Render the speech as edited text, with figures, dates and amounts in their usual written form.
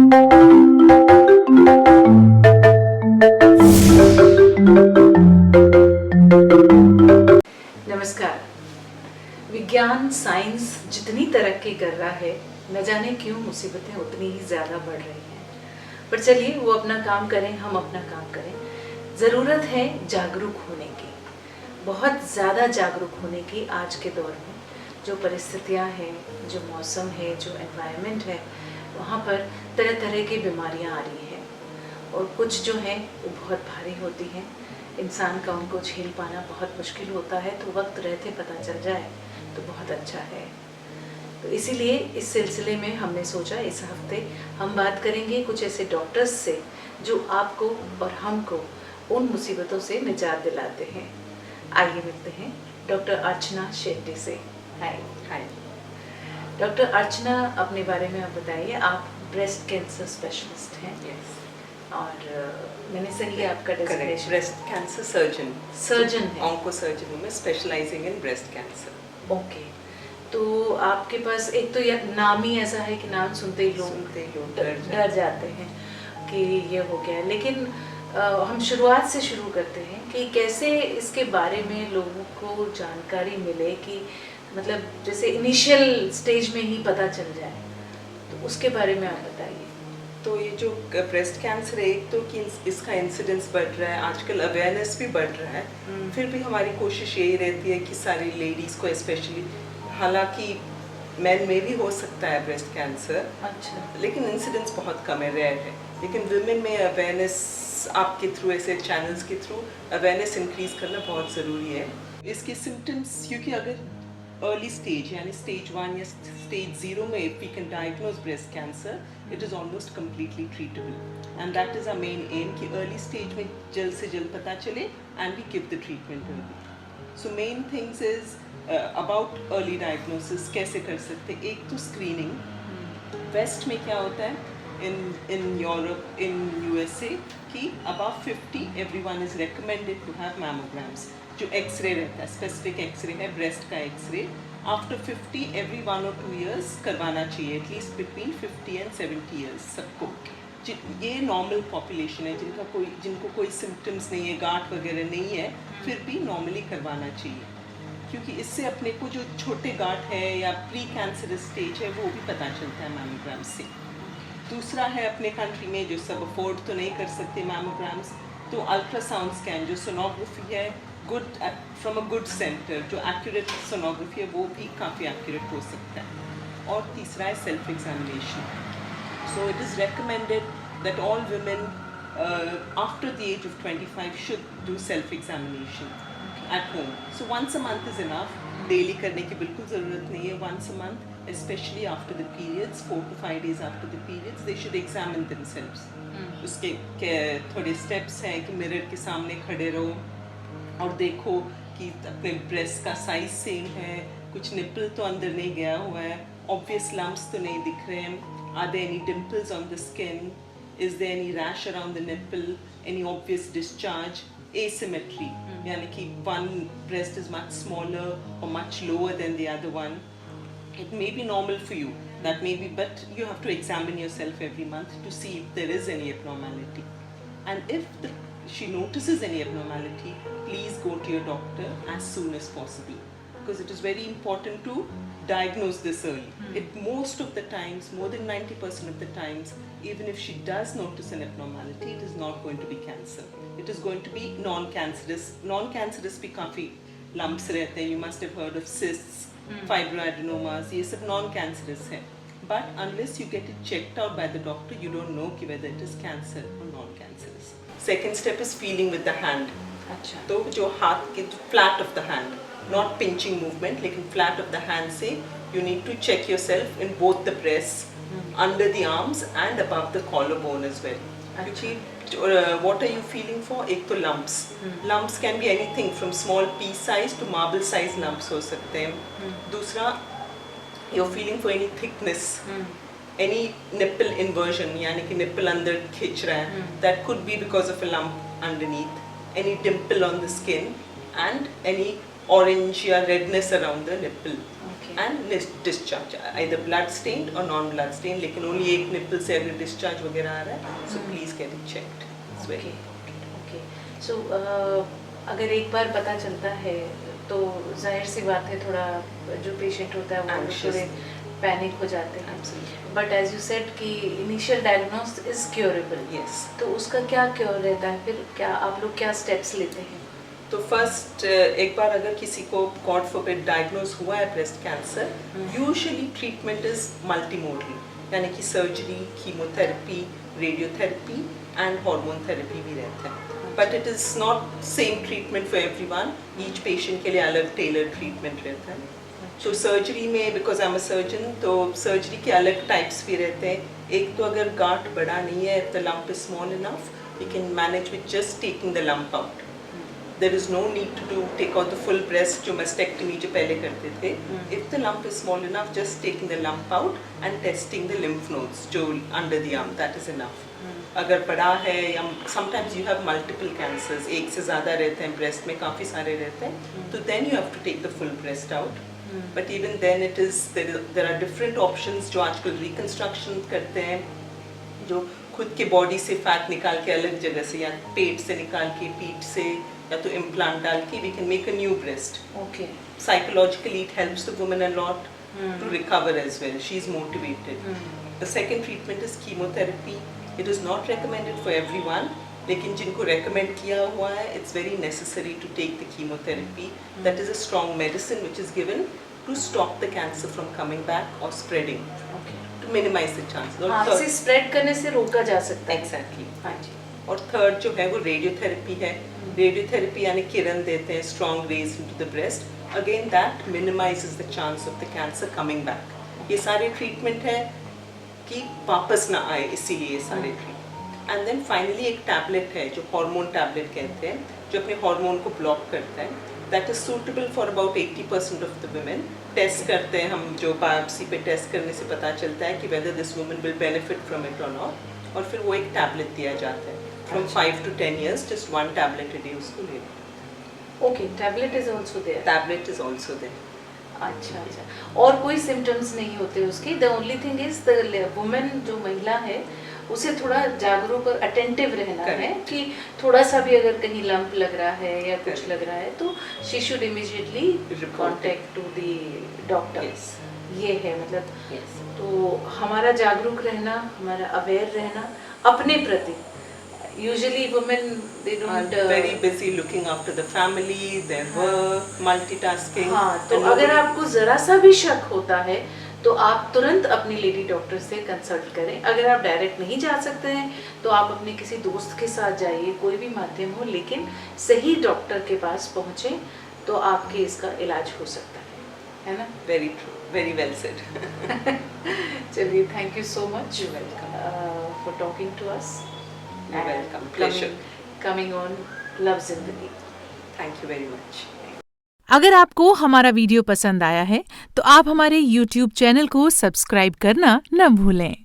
नमस्कार। विज्ञान साइंस जितनी तरक्की कर रहा है, न जाने क्यों मुसीबतें उतनी ही ज़्यादा बढ़ रही हैं। पर चलिए, वो अपना काम करें, हम अपना काम करें। ज़रूरत है जागरूक होने की, बहुत ज़्यादा जागरूक होने की। आज के दौर में जो परिस्थितियाँ हैं, जो मौसम है, जो एनवायरनमेंट है, वहाँ पर तरह तरह की बीमारियाँ आ रही हैं और कुछ जो हैं वो बहुत भारी होती हैं। इंसान का उनको झेल पाना बहुत मुश्किल होता है, तो वक्त रहते पता चल जाए तो बहुत अच्छा है। तो इसीलिए इस सिलसिले में हमने सोचा इस हफ्ते हम बात करेंगे कुछ ऐसे डॉक्टर्स से जो आपको और हमको उन मुसीबतों से निजात दिलाते हैं। आइए मिलते हैं डॉक्टर अर्चना शेट्टी से। हाय। हाय। डॉक्टर अर्चना, अपने बारे में आप बताइए। आप ब्रेस्ट कैंसर स्पेशलिस्ट हैं। यस। और मैंने सही आपका designation? Breast cancer surgeon. Surgeon है। ऑन्को सर्जन हूँ मैं, specialising in breast cancer. Okay. तो आपके पास एक तो यह नाम ही ऐसा है कि नाम सुनते ही लोग डर जाते हैं कि ये हो गया। लेकिन हम शुरुआत से शुरू करते हैं कि कैसे इसके बारे में लोगों को जानकारी मिले, कि मतलब जैसे इनिशियल स्टेज में ही पता चल जाए, तो उसके बारे में आप बताइए। तो ये जो ब्रेस्ट कैंसर है, एक तो कि इसका इंसिडेंस बढ़ रहा है, आजकल अवेयरनेस भी बढ़ रहा है। फिर भी हमारी कोशिश यही रहती है कि सारी लेडीज़ को स्पेशली, हालांकि मैन में भी हो सकता है ब्रेस्ट कैंसर, अच्छा, लेकिन इंसिडेंस बहुत कम है, रेयर है। लेकिन विमेन में अवेयरनेस आपके थ्रू, ऐसे चैनल्स के थ्रू अवेयरनेस इंक्रीज करना बहुत ज़रूरी है। इसके सिम्टम्स, क्योंकि अगर अर्ली स्टेज यानी स्टेज 1 या स्टेज 0 में if we can diagnose breast cancer, it is almost completely treatable. And that is our main aim कि अर्ली स्टेज में जल्द से जल्द पता चले and we give the treatment early. So main things is about early diagnosis कैसे कर सकते हैं। एक तो स्क्रीनिंग। वेस्ट में क्या होता है, in Europe, in USA, कि above 50 everyone is recommended to have mammograms। जो एक्सरे रहता है, स्पेसिफिक एक्सरे है ब्रेस्ट का x ray, after 50 every 1 or 2 years करवाना चाहिए, एटलीस्ट बिटवीन 50 and 70 years सबको। ये नॉर्मल पॉपुलेशन है जिनको कोई सिम्टम्स नहीं है, गांठ वगैरह नहीं है, फिर भी नॉर्मली करवाना चाहिए, क्योंकि इससे अपने को जो छोटे गांठ है या प्री कैंसरस स्टेज है वो भी पता चलता है मैमोग्राम से। दूसरा है, अपने कंट्री में जो सब अफोर्ड तो नहीं कर सकते मैमोग्राम्स, तो अल्ट्रासाउंड स्कैन जो सोनोग्राफी है, good from a good centre, जो एक्यूरेट सोनोग्राफी है वो भी काफ़ी एक्यूरेट हो सकता है। और तीसरा है self examination. So it is recommended that all women after the age of 25 should do self examination at home। So once a month is enough। Daily करने की बिल्कुल ज़रूरत नहीं है। once a month, especially after the periods, 4 to 5 days after the periods, they should examine themselves। उसके थोड़े steps हैं कि मिरर के सामने खड़े रहो और देखो कि अपने ब्रेस्ट का साइज सेम है, कुछ निपल तो अंदर नहीं गया हुआ है, ऑब्वियस लम्प्स तो नहीं दिख रहे हैं, are there any dimples on the skin, is there any rash around the nipple, any obvious discharge, asymmetry, यानी कि one breast is much smaller or much lower than the other one. It may be normal for you, that may be, but you have to examine yourself every month to see if there is any abnormality. And if she notices any abnormality, please go to your doctor as soon as possible, because it is very important to diagnose this early। It most of the times, more than 90% of the times, even if she does notice an abnormality, it is not going to be cancer, it is going to be non-cancerous। Non-cancerous भी काफ़ी lumps रहते हैं, you must have heard of cysts, fibroadenomas, ये सब non-cancerous है, but unless you get it checked out by the doctor, you don't know कि whether it is cancer or non-cancerous। Second step is feeling with the hand। अच्छा। तो जो हाथ के flat of the hand, not pinching movement, लेकिन flat of the hand से you need to check yourself in both the breasts, under the arms and above the collarbone as well। क्योंकि what are you feeling for? एक तो lumps। Lumps can be anything from small pea size to marble size lumps हो सकते हैं। दूसरा, you're feeling for any thickness, any nipple inversion, यानी कि nipple अंदर खिंच रहा है, that could be because of a lump underneath, any dimple on the skin and any orange या redness around the nipple। And discharge, either blood stain और non blood stain, लेकिन only एक निप्पल से अगर डिस्चार्ज वगैरह आ रहा है so please get it checked. It's very okay. So अगर एक बार पता चलता है तो जाहिर सी बात है थोड़ा जो पेशेंट होता है वो Anxious. थोड़े पैनिक हो जाते हैं. Absolutely. But as you said कि initial diagnose is curable. Yes. तो उसका क्या क्योर रहता है फिर, क्या आप लोग क्या स्टेप्स लेते हैं? तो फर्स्ट एक बार अगर किसी को गॉड फॉरबिड डायग्नोज हुआ है breast cancer, usually treatment is multimodal, यानी कि surgery, chemotherapy, radiotherapy and hormone therapy भी रहता है. But it is not same treatment for everyone. Each patient के लिए अलग टेलर ट्रीटमेंट रहता है. तो सर्जरी में, because I am a surgeon, तो सर्जरी के अलग टाइप्स भी रहते हैं. एक तो अगर गांठ बड़ा नहीं है, if the lump is small enough, we can manage with just taking the lump out. There is no need to take out the full breast जो mastectomy जो पहले करते थे. If the lump is small enough, just taking the lump out and testing the lymph nodes जो under the arm, that is enough. अगर बड़ा है या sometimes you have multiple cancers, एक से ज़्यादा रहते हैं breast में, काफ़ी सारे रहते हैं, तो then you have to take the full breast out. But even then it is there are different options जो आजकल reconstruction करते हैं, जो खुद के बॉडी से फैट निकाल के अलग जगह से, या पेट से निकाल के, पीठ से, या तो इम्प्लांट डाल के we can make a new breast. Okay. Psychologically it helps the woman a lot to recover as well. She is motivated. The second treatment is chemotherapy. It is not recommended for everyone, लेकिन जिनको recommend किया हुआ है, it's very necessary to take the chemotherapy. That is a strong medicine which is given to stop the cancer from coming back or spreading. Okay. To minimize the chances. हाँ, इसे spread करने से रोका जा सकता है. Exactly. हाँ जी. और थर्ड जो है वो रेडियोथेरेपी है. रेडियोथेरेपी यानी किरण देते हैं, strong rays into the breast. Again that minimises the chance of the cancer coming back. ये सारे ट्रीटमेंट है कि वापस ना आए, इसीलिए ये सारे ट्रीटमेंट. एंड देन फाइनली एक टैबलेट है जो हार्मोन टैबलेट कहते हैं, जो अपने हार्मोन को ब्लॉक करता है. That is suitable for about 80% of the women. Test करते हैं हम, जो बायोप्सी पे टेस्ट करने से पता चलता है कि whether this woman will benefit from it और नॉट. और फिर वो एक टैबलेट दिया जाता है. From 5 to 10 years, just one tablet a day उसको लेना. Okay. Tablet is also there. Tablet is also there. अच्छा अच्छा. और कोई सिम्टम्स नहीं होते उसके? The only thing is the women, जो महिला है, उसे थोड़ा जागरूक और अटेंटिव रहना है कि थोड़ा सा भी अगर कहीं लंप लग रहा है या कुछ लग रहा है तो she should immediately contact to the doctor. ये है मतलब. तो हमारा जागरूक रहना, हमारा अवेयर रहना अपने प्रति. Usually women, they don't very busy looking after the family, their work, multitasking. हाँ, तो अगर आपको जरा सा भी शक होता है तो आप तुरंत अपनी लेडी डॉक्टर से कंसल्ट करें. अगर आप डायरेक्ट नहीं जा सकते हैं तो आप अपने किसी दोस्त के साथ जाइए, कोई भी माध्यम हो, लेकिन सही डॉक्टर के पास पहुँचे तो आपके इसका इलाज हो सकता है ना? Very true, very well said. चलिए, thank you so much for talking to us. You're welcome. Pleasure. Coming on Love Zindagi. Thank you very much. अगर आपको हमारा वीडियो पसंद आया है तो आप हमारे YouTube चैनल को सब्सक्राइब करना न भूलें.